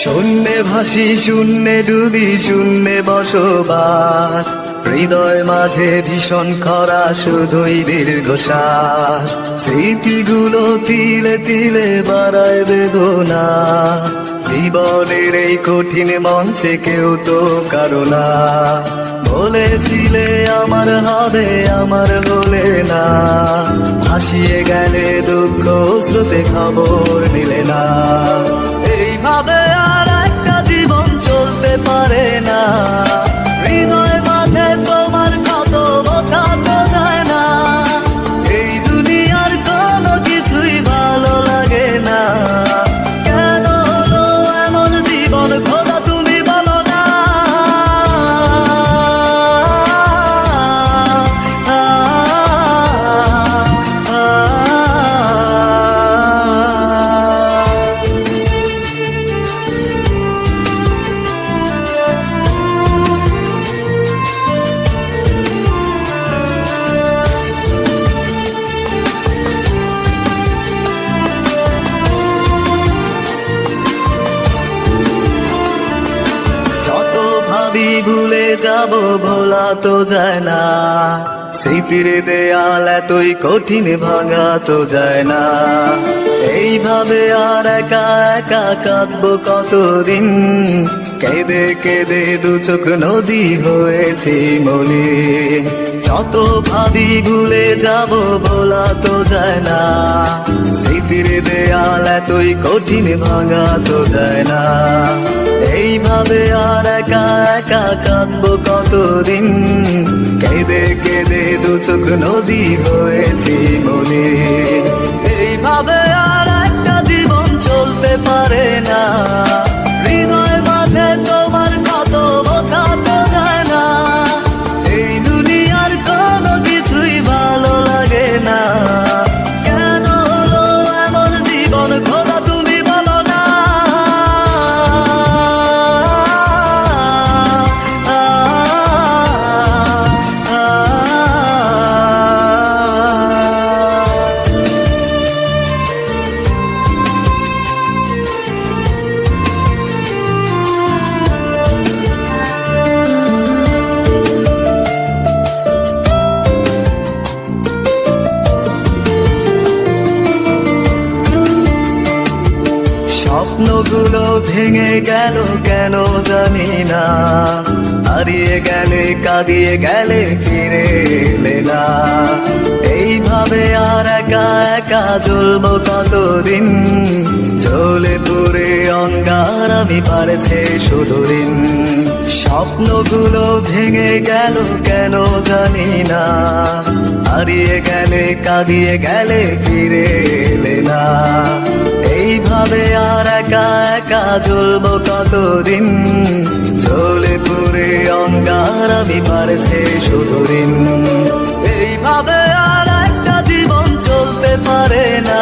শূন্যে ভাসি শূন্যে ডুবি শূন্যে বসবাস, হৃদয় মাঝে ভীষণ খরা শুধুই দীর্ঘশ্বাস। স্মৃতিগুলো তিলে তিলে বাড়ায় বেদনা, জীবনের এই কঠিন মঞ্চে কেউ তো কারো না। বলেছিলে আমার হবে আমার হলে না, ভাসিয়ে গেলে দুঃখ স্রোতে খবর নিলে না। এইভাবে আর একটা জীবন চলতে পারে না, হৃদয় মাঝে তোমার কত বোঝাতে যায় না। এই দুনিয়ার কোনো কিছুই ভালো লাগে না, কেন হলো এমন জীবন খোদা তুমি বলো না। ভুলে যাব ভোলা তো যায় না, স্মৃতির দেয়াল এতই কঠিন ভাঙা তো যায় না। এইভাবে আর একা একা কাঁদবো কতদিন, কেঁদে কেঁদে দু চোখ নদী হয়েছে মলিন। যত ভাবি ভুলে যাব ভোলা তো যায় না, স্মৃতির দেয়াল এতই কঠিন ভাঙা তো যায় না। এইভাবে আর একা একা কাঁদবো কতদিন, কেঁদে কেঁদে দু চোখ নদী হয়েছে মলিন। এইভাবে আর একটা জীবন চলতে পারে না, হৃদয় মাঝে তোমার কত বোঝাতে যায় না। এই দুনিয়ার কোনো কিছুই ভালো লাগে না, কেন হলো এমন জীবন খোদা তুমি বলো না। স্বপ্নগুলো ভেঙে গেল কেন জানি না, হারিয়ে গেলে কাঁদিয়ে গেলে ফিরে এলে না। এইভাবে আর একা একা জ্বলবো কতদিন, জ্বলে পুড়ে অঙ্গার আমি পারছে শুধু ঋণ। স্বপ্নগুলো ভেঙে গেল কেন জানি না, হারিয়ে গেলে কাঁদিয়ে গেলে ফিরে এলে না। এইভাবে আর একা একা জ্বলবো কতদিন, জ্বলে পুড়ে অঙ্গার আমি পারছে শুধু ঋণ। এইভাবে আর একটা জীবন চলতে পারে না,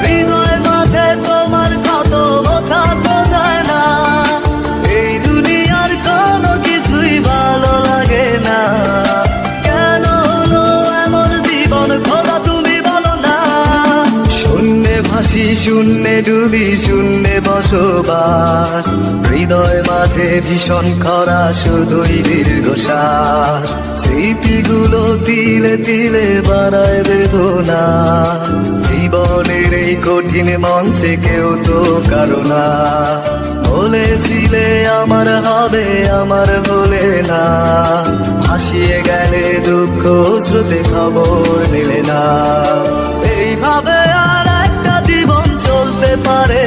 হৃদয় মাঝে তোমার কত বোঝাতে যায় না। এই দুনিয়ার কোনো কিছুই ভালো লাগে না, কেন হলো এমন জীবন খোদা তুমি বলো না। শূন্যে ভাসি শূন্যে ডুবি শূন্যে বসবাস, হৃদয় মাঝে ভীষণ খরা শুধুই দীর্ঘশ্বাস। স্মৃতিগুলো তিলে তিলে বাড়ায় বেদনা, জীবনের এই কঠিন মঞ্চে কেউ তো কারো না। বলেছিলে আমার হবে আমার হলে না, ভাসিয়ে গেলে দুঃখ স্রোতে খবর নিলে না। এইভাবে আর একটা জীবন চলতে পারে